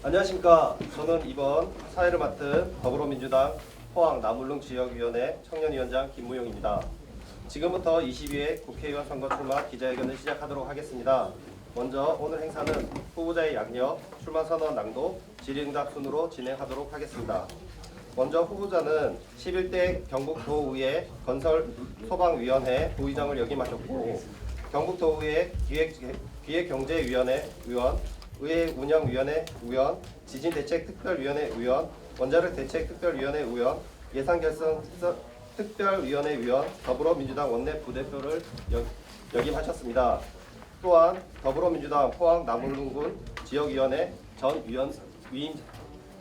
안녕하십니까. 저는 이번 사회를 맡은 더불어민주당 포항 남울릉 지역위원회 청년위원장 김무용입니다. 지금부터 22회 국회의원 선거 출마 기자회견을 시작하도록 하겠습니다. 먼저 오늘 행사는 후보자의 양력, 출마 선언 낭독, 질의응답 순으로 진행하도록 하겠습니다. 먼저 후보자는 11대 경북도의회 건설소방위원회 부의장을 역임하셨고, 경북도의회 기획경제위원회 위원, 의회운영위원회 위원, 지진대책특별위원회 위원, 원자력대책특별위원회 위원, 예산결성특별위원회 위원, 더불어민주당 원내 부대표를 역임하셨습니다. 또한 더불어민주당 포항 남울릉군 지역위원회 전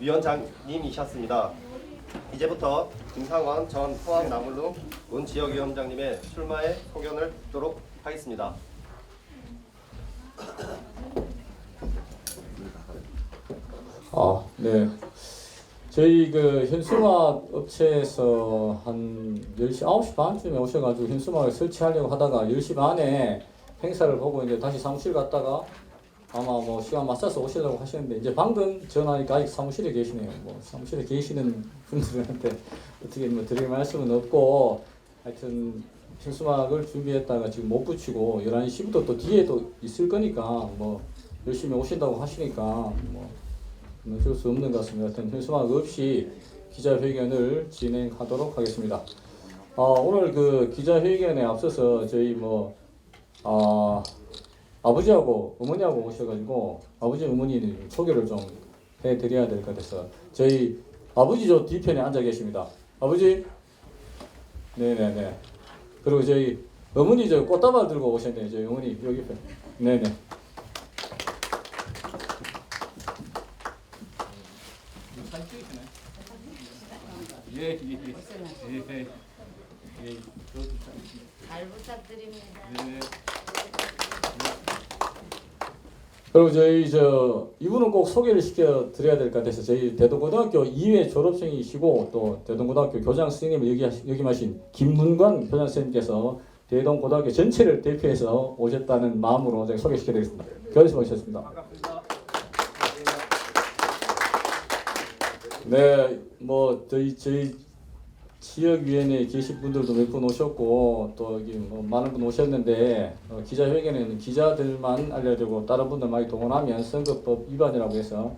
위원장님이셨습니다. 이제부터 김상원 전 포항 남울릉군 지역위원장님의 출마의 소견을 듣도록 하겠습니다. 네. 저희 현수막 업체에서 한 10시, 9시 반쯤에 오셔가지고 현수막을 설치하려고 하다가 10시 반에 행사를 보고 이제 다시 사무실 갔다가 아마 시간 맞춰서 오시려고 하시는데 이제 방금 전화하니까 아직 사무실에 계시네요. 사무실에 계시는 분들한테 어떻게 드릴 말씀은 없고, 하여튼 현수막을 준비했다가 지금 못 붙이고 11시부터 또 뒤에 또 있을 거니까 열심히 오신다고 하시니까 어쩔 수 없는 것 같습니다. 하여튼 현수막 없이 기자회견을 진행하도록 하겠습니다. 오늘 기자회견에 앞서서 저희 아버지하고 어머니하고 오셔가지고 아버지 어머니 소개를 좀 해드려야 될 것 같아서 저희 아버지 저 뒤편에 앉아 계십니다. 아버지, 네네네. 그리고 저희 어머니 저 꽃다발 들고 오셨네요. 저희 어머니 여기 편. 네네. 예. 잘 부탁드립니다. 네. 그리고 저희 이분은 꼭 소개를 시켜 드려야 될 것 같아서 저희 대동고등학교 2회 졸업생이시고 또 대동고등학교 교장 선생님을 역임하신 김문관 교장 선생님께서 대동고등학교 전체를 대표해서 오셨다는 마음으로 제가 소개시켜 드리겠습니다. 교수님 오셨습니다. 반갑습니다. 네, 저희 지역위원회에 계신 분들도 몇 분 오셨고 또 여기 많은 분 오셨는데 기자회견에는 기자들만 알려주고 다른 분들 많이 동원하면 선거법 위반이라고 해서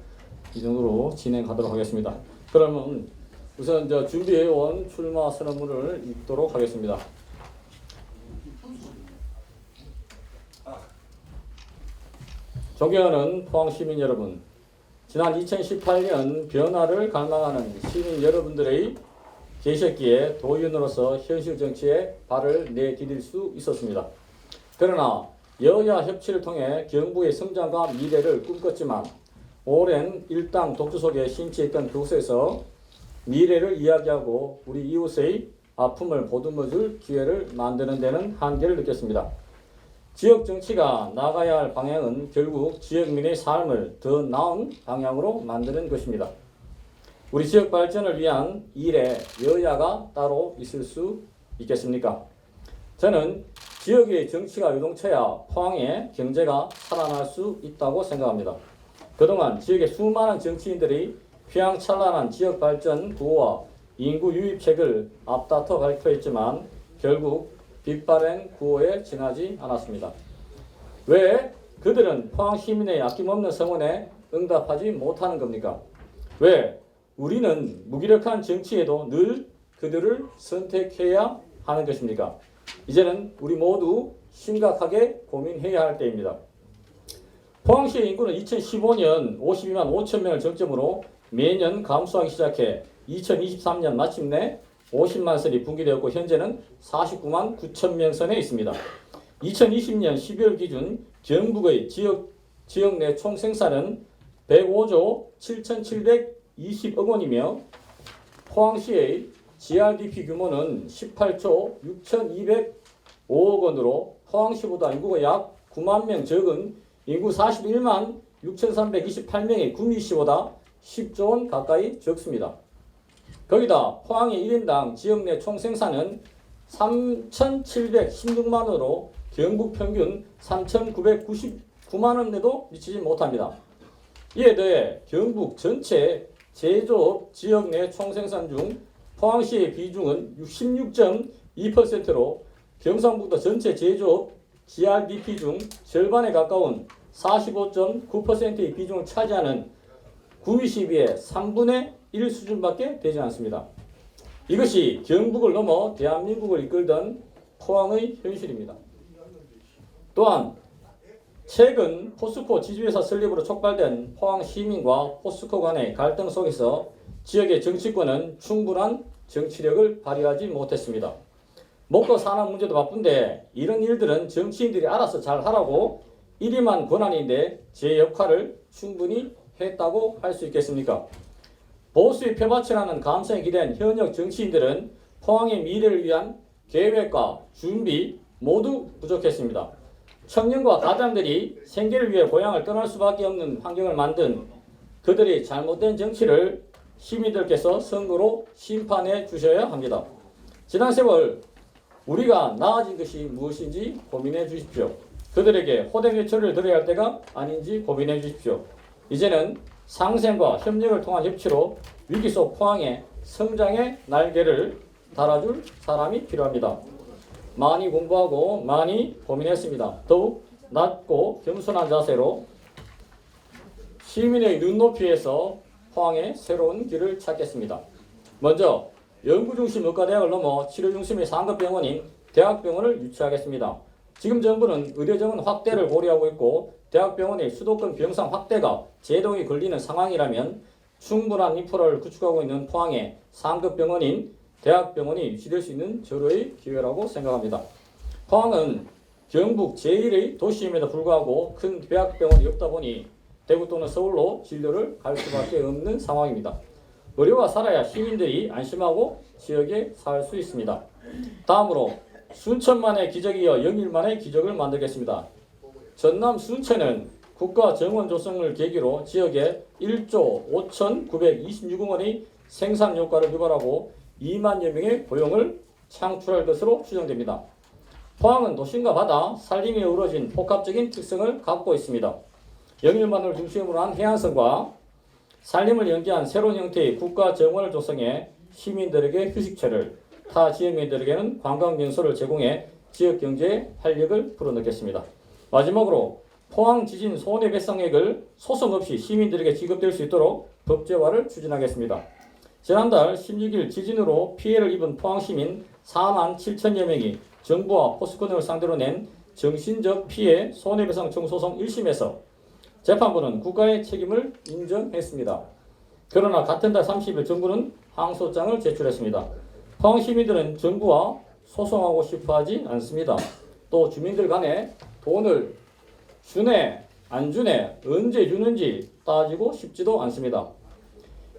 이 정도로 진행하도록 하겠습니다. 그러면 우선 준비해온 출마 선언문을 읽도록 하겠습니다. 존경하는 포항 시민 여러분, 지난 2018년 변화를 갈망하는 시민 여러분들의 계셨기에 도의원으로서 현실 정치에 발을 내디딜 수 있었습니다. 그러나 여야 협치를 통해 경북의 성장과 미래를 꿈꿨지만 오랜 일당 독주 속에 심취했던 그곳에서 미래를 이야기하고 우리 이웃의 아픔을 보듬어줄 기회를 만드는 데는 한계를 느꼈습니다. 지역 정치가 나가야 할 방향은 결국 지역민의 삶을 더 나은 방향으로 만드는 것입니다. 우리 지역 발전을 위한 일에 여야가 따로 있을 수 있겠습니까? 저는 지역의 정치가 요동쳐야 포항의 경제가 살아날 수 있다고 생각합니다. 그동안 지역의 수많은 정치인들이 휘황찬란한 지역 발전 구호와 인구 유입책을 앞다퉈 발표했지만 결국 빛바랜 구호에 지나지 않았습니다. 왜 그들은 포항 시민의 아낌없는 성원에 응답하지 못하는 겁니까? 왜 우리는 무기력한 정치에도 늘 그들을 선택해야 하는 것입니까? 이제는 우리 모두 심각하게 고민해야 할 때입니다. 포항시의 인구는 2015년 52만 5천 명을 정점으로 매년 감소하기 시작해 2023년 마침내 50만 선이 붕괴되었고 현재는 49만 9천 명 선에 있습니다. 2020년 12월 기준 경북의 지역 내 총 생산은 105조 7,720억 원이며 포항시의 GRDP 규모는 18조 6,205억 원으로 포항시보다 인구가 약 9만 명 적은 인구 41만 6,328명의 구미시보다 10조 원 가까이 적습니다. 거기다 포항의 1인당 지역 내 총 생산은 3,716만 원으로 경북 평균 3,999만 원에도 미치지 못합니다. 이에 더해 경북 전체 제조업 지역 내 총생산 중 포항시의 비중은 66.2%로 경상북도 전체 제조업 GRDP 중 절반에 가까운 45.9%의 비중을 차지하는 구미 시비의 3분의 1 수준밖에 되지 않습니다. 이것이 경북을 넘어 대한민국을 이끌던 포항의 현실입니다. 또한 최근 포스코 지주회사 설립으로 촉발된 포항 시민과 포스코 간의 갈등 속에서 지역의 정치권은 충분한 정치력을 발휘하지 못했습니다. 먹고 사는 문제도 바쁜데 이런 일들은 정치인들이 알아서 잘 하라고 일임한 권한인데 제 역할을 충분히 했다고 할 수 있겠습니까? 보수의 표밭이라는 감성에 기댄 현역 정치인들은 포항의 미래를 위한 계획과 준비 모두 부족했습니다. 청년과 가장들이 생계를 위해 고향을 떠날 수밖에 없는 환경을 만든 그들의 잘못된 정치를 시민들께서 선거로 심판해 주셔야 합니다. 지난 세월 우리가 나아진 것이 무엇인지 고민해 주십시오. 그들에게 호되메초리를 들어야 할 때가 아닌지 고민해 주십시오. 이제는 상생과 협력을 통한 협치로 위기 속 포항의 성장의 날개를 달아줄 사람이 필요합니다. 많이 공부하고 많이 고민했습니다. 더욱 낮고 겸손한 자세로 시민의 눈높이에서 포항의 새로운 길을 찾겠습니다. 먼저 연구중심 의과대학을 넘어 치료중심의 상급병원인 대학병원을 유치하겠습니다. 지금 정부는 의료정원 확대를 고려하고 있고 대학병원의 수도권 병상 확대가 제동이 걸리는 상황이라면 충분한 인프라를 구축하고 있는 포항의 상급병원인 대학병원이 유치될 수 있는 절호의 기회라고 생각합니다. 포항은 경북 제1의 도시임에도 불구하고 큰 대학병원이 없다 보니 대구 또는 서울로 진료를 갈 수밖에 없는 상황입니다. 의료가 살아야 시민들이 안심하고 지역에 살 수 있습니다. 다음으로 순천만의 기적이 이어 영일만의 기적을 만들겠습니다. 전남 순천은 국가 정원 조성을 계기로 지역에 1조 5,926억 원의 생산 효과를 유발하고 2만여 명의 고용을 창출할 것으로 추정됩니다. 포항은 도심과 바다, 산림이 어우러진 복합적인 특성을 갖고 있습니다. 영일만을 중심으로 한 해안선과 산림을 연계한 새로운 형태의 국가 정원을 조성해 시민들에게 휴식처를, 타 지역민들에게는 관광명소를 제공해 지역 경제에 활력을 불어넣겠습니다. 마지막으로 포항 지진 손해배상액을 소송 없이 시민들에게 지급될 수 있도록 법제화를 추진하겠습니다. 지난달 16일 지진으로 피해를 입은 포항시민 4만 7천여 명이 정부와 포스코 등을 상대로 낸 정신적 피해 손해배상 청소송 1심에서 재판부는 국가의 책임을 인정했습니다. 그러나 같은 달 30일 정부는 항소장을 제출했습니다. 포항 시민들은 정부와 소송하고 싶어 하지 않습니다. 또 주민들 간에 돈을 주네, 안 주네, 언제 주는지 따지고 싶지도 않습니다.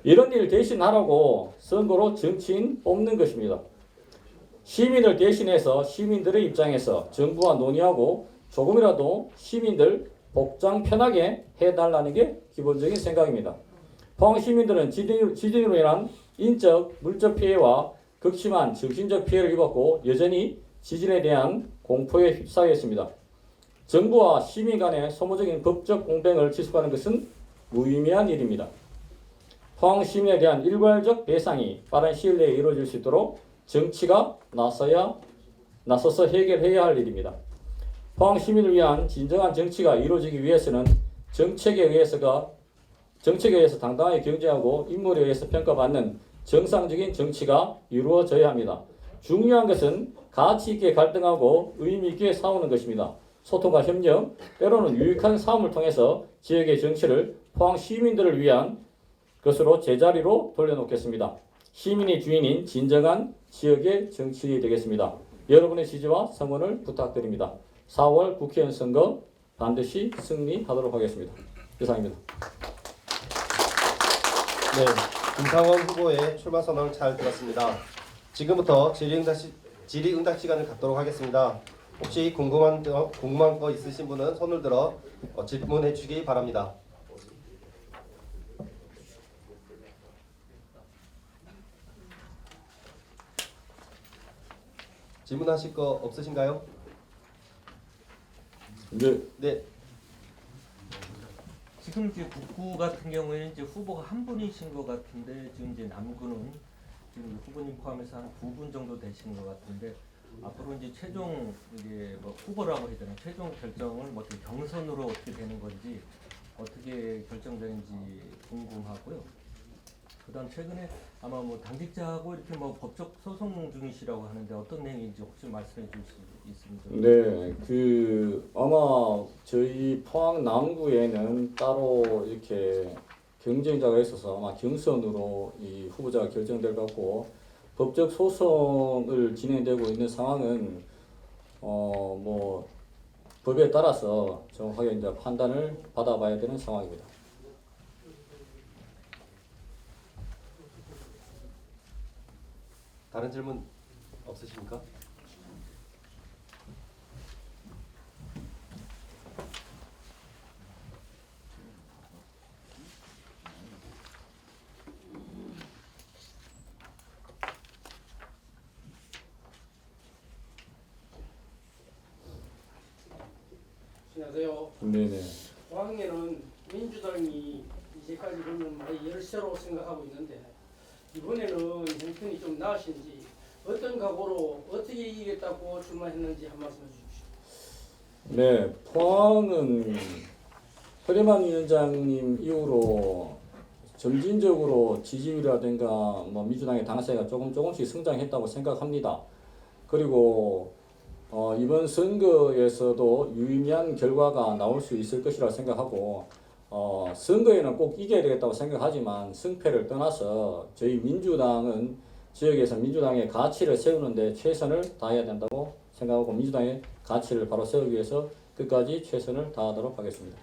이런 일 대신하라고 선거로 정치인 뽑는 것입니다. 시민을 대신해서 시민들의 입장에서 정부와 논의하고 조금이라도 시민들 복장 편하게 해달라는 게 기본적인 생각입니다. 포항 시민들은 지진으로 인한 인적, 물적 피해와 극심한 정신적 피해를 입었고 여전히 지진에 대한 공포에 휩싸여 있습니다. 정부와 시민 간의 소모적인 법적 공백을 지속하는 것은 무의미한 일입니다. 포항 시민에 대한 일괄적 배상이 빠른 시일 내에 이루어질 수 있도록 정치가 나서서 해결해야 할 일입니다. 포항 시민을 위한 진정한 정치가 이루어지기 위해서는 정책에 의해서 당당하게 경쟁하고 인물에 의해서 평가받는 정상적인 정치가 이루어져야 합니다. 중요한 것은 가치 있게 갈등하고 의미 있게 싸우는 것입니다. 소통과 협력, 때로는 유익한 싸움을 통해서 지역의 정치를 포항 시민들을 위한 것으로 제자리로 돌려놓겠습니다. 시민이 주인인 진정한 지역의 정치인이 되겠습니다. 여러분의 지지와 성원을 부탁드립니다. 4월 국회의원 선거 반드시 승리하도록 하겠습니다. 이상입니다. 네, 김상원 후보의 출마 선언을 잘 들었습니다. 지금부터 질의응답 시간을 갖도록 하겠습니다. 혹시 궁금한 거 있으신 분은 손을 들어 질문해 주시기 바랍니다. 질문하실 거 없으신가요? 네. 네. 지금 이제 북구 같은 경우에는 이제 후보가 한 분이신 것 같은데 지금 이제 남구는 지금 후보님 포함해서 한 9분 정도 되시는 것 같은데 앞으로 이제 최종 이제 뭐 후보라고 해야 되나 최종 결정을 뭐 어떻게 경선으로 어떻게 되는 건지 어떻게 결정되는지 궁금하고요. 그다음 최근에 아마 뭐 당직자하고 이렇게 뭐 법적 소송 중이시라고 하는데 어떤 내용인지 혹시 말씀해 주실 수 있습니까? 네, 아마 저희 포항 남구에는 따로 이렇게 경쟁자가 있어서 아마 경선으로 이 후보자가 결정될 것 같고 법적 소송을 진행되고 있는 상황은 뭐 법에 따라서 정확하게 이제 판단을 받아봐야 되는 상황입니다. 다른 질문 없으십니까? 안녕하세요. 네네. 포항에는 민주당이 이제까지 보면 많이 열세로 생각하고 있는데 이번에는 형편이 좀 나으신지 어떤 각오로 어떻게 이기겠다고 출마했는지 한 말씀 해주십시오. 네, 포항은 허리만 위원장님 이후로 점진적으로 지지율이라든가 뭐 민주당의 당세가 조금씩 성장했다고 생각합니다. 그리고 이번 선거에서도 유의미한 결과가 나올 수 있을 것이라 생각하고 선거에는 꼭 이겨야 되겠다고 생각하지만 승패를 떠나서 저희 민주당은 지역에서 민주당의 가치를 세우는데 최선을 다해야 된다고 생각하고 민주당의 가치를 바로 세우기 위해서 끝까지 최선을 다하도록 하겠습니다.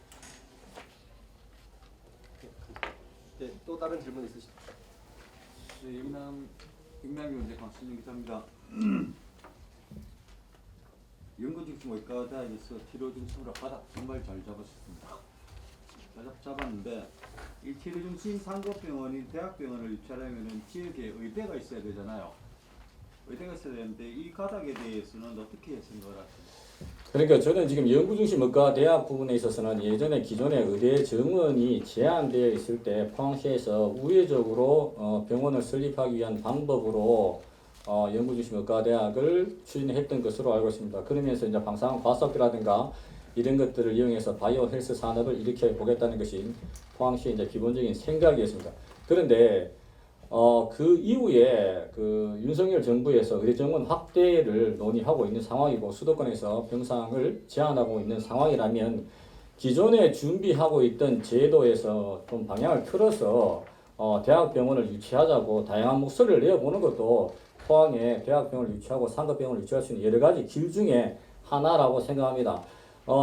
네, 또 다른 질문 있으십니까? 네, 영남경제 강순영 기자입니다. 연구중심 의과대학에서 치료 중심으로 바닥 정말 잘 잡으셨습니다. 잡았는데 이 치료 중심 상급병원이 대학병원을 유치하려면 지역에 의대가 있어야 되잖아요. 의대가 있어야 되는데 이 가닥에 대해서는 어떻게 생각을 하세요? 그러니까 저는 지금 연구중심 의과대학 부분에 있어서는 예전에 기존의 의대 정원이 제한되어 있을 때 포항시에서 우회적으로 병원을 설립하기 위한 방법으로 연구중심 의과대학을 추진했던 것으로 알고 있습니다. 그러면서 이제 방사능 과속비라든가 이런 것들을 이용해서 바이오 헬스 산업을 일으켜 보겠다는 것이 포항시의 이제 기본적인 생각이었습니다. 그런데 그 이후에 그 윤석열 정부에서 의대 정원 확대를 논의하고 있는 상황이고 수도권에서 병상을 제한하고 있는 상황이라면 기존에 준비하고 있던 제도에서 좀 방향을 틀어서 대학병원을 유치하자고 다양한 목소리를 내어보는 것도 포항에 대학병원을 유치하고 상급병원을 유치할 수 있는 여러 가지 길 중에 하나라고 생각합니다.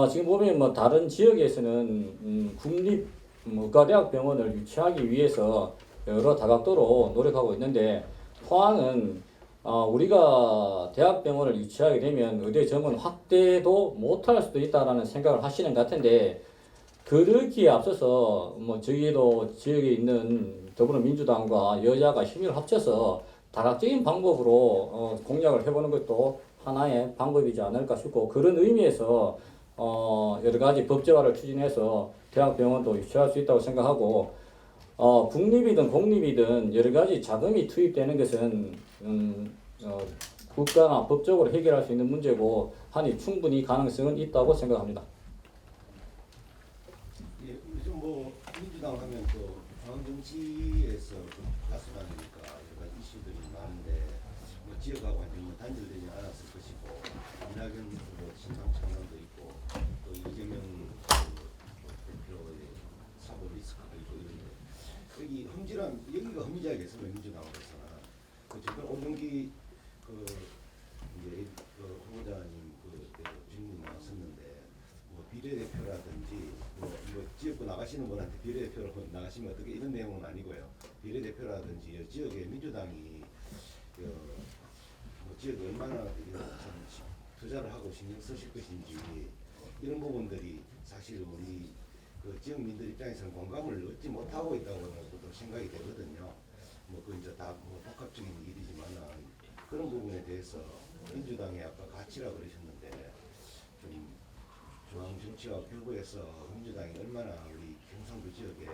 지금 보면 뭐 다른 지역에서는 국립 의과대학병원을 유치하기 위해서 여러 다각도로 노력하고 있는데 포항은 우리가 대학병원을 유치하게 되면 의대 정원 확대도 못할 수도 있다라는 생각을 하시는 것 같은데 그러기에 앞서서 뭐 저희도 지역에 있는 더불어민주당과 여야가 힘을 합쳐서 다각적인 방법으로 공약을 해보는 것도 하나의 방법이지 않을까 싶고 그런 의미에서 여러 가지 법제화를 추진해서 대학병원도 유치할 수 있다고 생각하고 국립이든 공립이든 여러 가지 자금이 투입되는 것은 국가나 법적으로 해결할 수 있는 문제고 하니 충분히 가능성은 있다고 생각합니다. 예, 요즘 뭐 민주당 하면 또 중앙정치에서 가수다니까 여러 가지 이슈들이 많은데 뭐 지역하고 완전히 단절되지 않았을 것이고 이낙연 후보 신당 창당도 있고 또 이재명 대표의 사고 리스크도 있고 이런데 여기 여기가 흠지하겠어요 민주당으로서는 그 지금 오정기 그 이제 그 후보자님 그 질문 나왔었는데 뭐 비례대표라든지 뭐 이거 지역구 나가시는 분한테 비례대표로 나가시면 어떻게 이런 내용은 아니고요. 비례대표라든지 지역에 민주당이 뭐 지역에 얼마나 투자를 하고 신경 쓰실 것인지 이런 부분들이 사실 우리 그 지역민들 입장에서는 공감을 얻지 못하고 있다고 또 생각이 되거든요. 뭐 그 이제 다 뭐 복합적인 일이지만은 그런 부분에 대해서 민주당의 아까 가치라 그러셨는데 좀 중앙 정치와 결부해서 민주당이 얼마나 우리 경상 지역에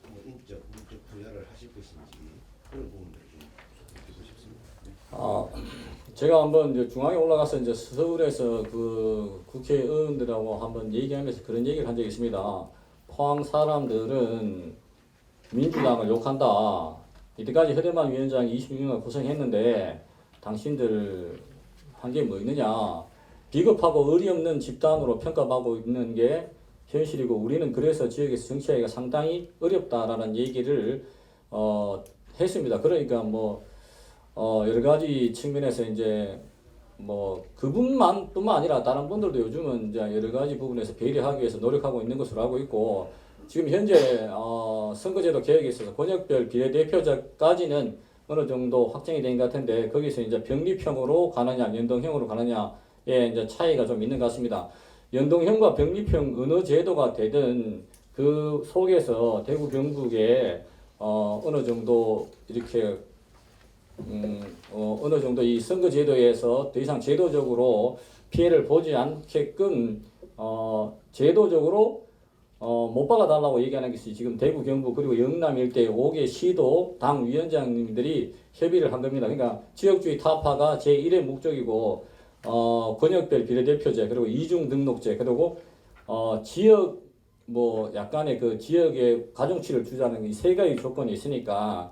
뭐 인적, 물적 투자를 하실 것인지 그런 부분들을 좀 듣고 싶습니다. 제가 한번 이제 중앙에 올라가서 이제 서울에서 그 국회의원들하고 한번 얘기하면서 그런 얘기를 한 적이 있습니다. 포항 사람들은 민주당을 욕한다. 이때까지 허대만 위원장이 26년간 고생했는데 당신들 한 게 뭐 있느냐. 비겁하고 의리 없는 집단으로 평가받고 있는 게 현실이고 우리는 그래서 지역에서 정치하기가 상당히 어렵다라는 얘기를 했습니다. 그러니까 뭐 여러 가지 측면에서 이제 뭐 그분뿐만 아니라 다른 분들도 요즘은 이제 여러 가지 부분에서 배려하기 위해서 노력하고 있는 것으로 알고 있고 지금 현재 선거제도 개혁에 있어서 권역별 비례대표제까지는 어느 정도 확정이 된 것 같은데 거기서 이제 병립형으로 가느냐 연동형으로 가느냐에 이제 차이가 좀 있는 것 같습니다. 연동형과 병립형 어느 제도가 되든 그 속에서 대구 경북에 어느 정도 이렇게 어느 정도 이 선거제도에서 더 이상 제도적으로 피해를 보지 않게끔 제도적으로 못 박아달라고 얘기하는 것이 지금 대구 경북 그리고 영남 일대 5개 시도 당 위원장님들이 협의를 한 겁니다. 그러니까 지역주의 타파가 제1의 목적이고 권역별 비례대표제 그리고 이중 등록제 그리고 지역 뭐 약간의 그 지역의 가중치를 주자는 이 세 가지 조건이 있으니까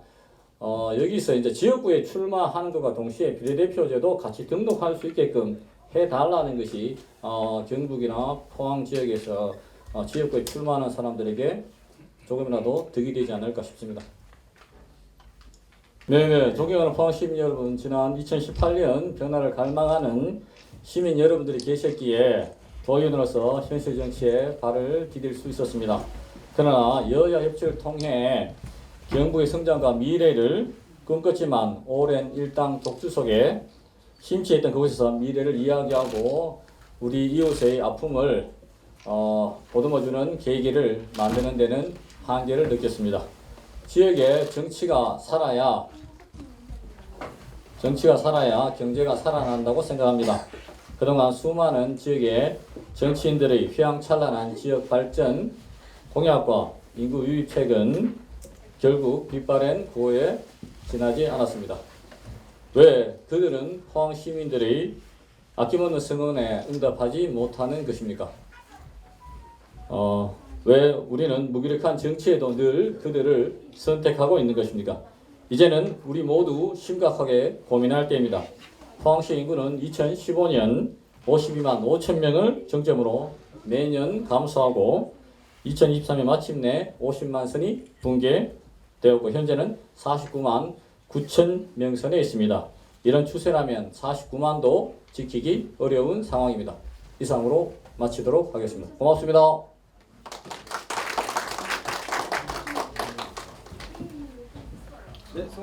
여기서 이제 지역구에 출마하는 것과 동시에 비례대표제도 같이 등록할 수 있게끔 해달라는 것이 경북이나 포항 지역에서 지역구에 출마하는 사람들에게 조금이라도 득이 되지 않을까 싶습니다. 네네, 존경하는 포항 시민 여러분, 지난 2018년 변화를 갈망하는 시민 여러분들이 계셨기에 도의원으로서 현실 정치에 발을 디딜 수 있었습니다. 그러나 여야 협치를 통해 경북의 성장과 미래를 꿈꿨지만 오랜 일당 독주 속에 심취했던 그곳에서 미래를 이야기하고 우리 이웃의 아픔을 보듬어주는 계기를 만드는 데는 한계를 느꼈습니다. 지역에 정치가 살아야 경제가 살아난다고 생각합니다. 그동안 수많은 지역의 정치인들의 휘황찬란한 지역 발전 공약과 인구 유입책은 결국 빛바랜 구호에 지나지 않았습니다. 왜 그들은 포항 시민들의 아낌없는 성원에 응답하지 못하는 것입니까? 왜 우리는 무기력한 정치에도 늘 그들을 선택하고 있는 것입니까? 이제는 우리 모두 심각하게 고민할 때입니다. 포항시 인구는 2015년 52만 5천 명을 정점으로 매년 감소하고 2023년 마침내 50만 선이 붕괴되었고 현재는 49만 9천 명선에 있습니다. 이런 추세라면 49만도 지키기 어려운 상황입니다. 이상으로 마치도록 하겠습니다. 고맙습니다. 네, 수고하셨습니다.